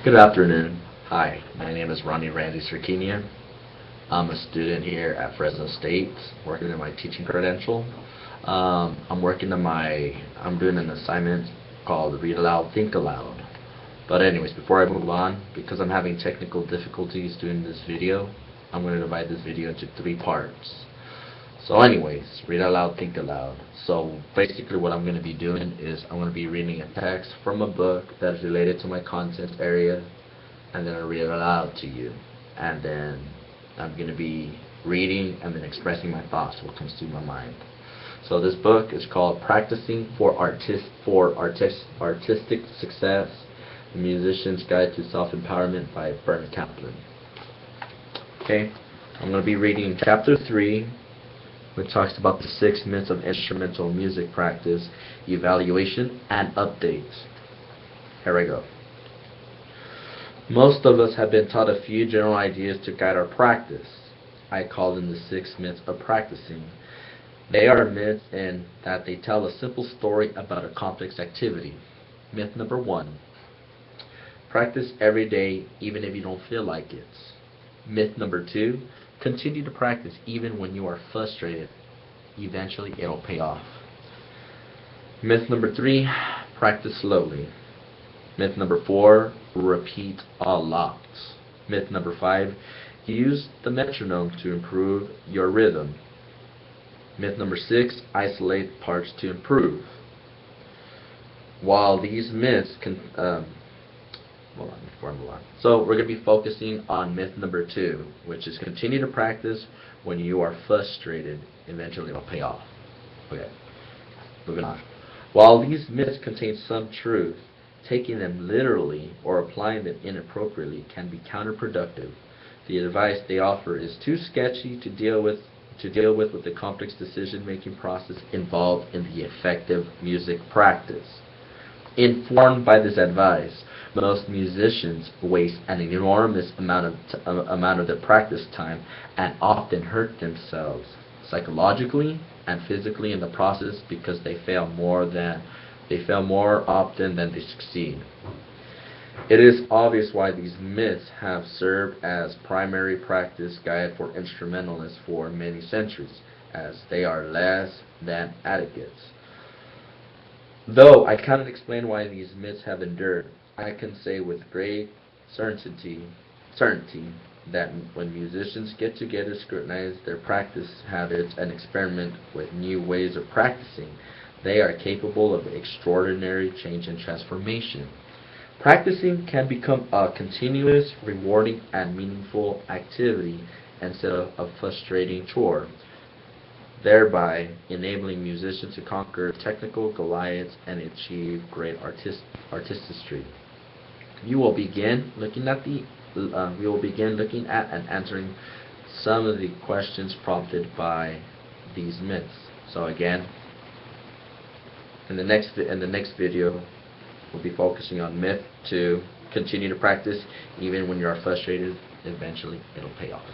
Good afternoon. Hi, my name is Ronnie Randy Sarkinian. I'm a student here at Fresno State, working in my teaching credential. I'm doing an assignment called Read Aloud, Think Aloud. But anyways, before I move on, because I'm having technical difficulties doing this video, I'm going to divide this video into 3 parts. So anyways, read aloud, think aloud. So basically what I'm going to be doing is I'm going to be reading a text from a book that is related to my content area, and then I'll read it aloud to you. And then I'm going to be reading and then expressing my thoughts, what comes to my mind. So this book is called Practicing for Artistic Success, The Musician's Guide to Self-Empowerment by Bert Kaplan. Okay, I'm going to be reading chapter 3, which talks about the 6 myths of instrumental music practice, evaluation, and updates. Here I go. Most of us have been taught a few general ideas to guide our practice. I call them the 6 myths of practicing. They are myths in that they tell a simple story about a complex activity. Myth number 1. Practice every day even if you don't feel like it. Myth number 2. Continue to practice even when you are frustrated. Eventually it'll pay off. Myth number 3. Practice slowly. Myth number 4. Repeat a lot. Myth number 5. Use the metronome to improve your rhythm. Myth number 6. Isolate parts to improve. While these myths So we're going to be focusing on myth number 2, which is continue to practice when you are frustrated. Eventually it'll pay off. Okay, moving on. While these myths contain some truth, taking them literally or applying them inappropriately can be counterproductive. The advice they offer is too sketchy to deal with the complex decision-making process involved in the effective music practice. Informed by this advice, most musicians waste an enormous amount of their practice time and often hurt themselves psychologically and physically in the process because they fail more often than they succeed. It is obvious why these myths have served as primary practice guide for instrumentalists for many centuries, as they are less than adequate. Though I cannot explain why these myths have endured, I can say with great certainty that when musicians get together, scrutinize their practice habits, and experiment with new ways of practicing, they are capable of extraordinary change and transformation. Practicing can become a continuous, rewarding, and meaningful activity instead of a frustrating chore, thereby enabling musicians to conquer technical Goliaths and achieve great artistry. We will begin looking at and answering some of the questions prompted by these myths. So again, in the next video, we'll be focusing on myth 2. Continue to practice even when you are frustrated. Eventually, it'll pay off.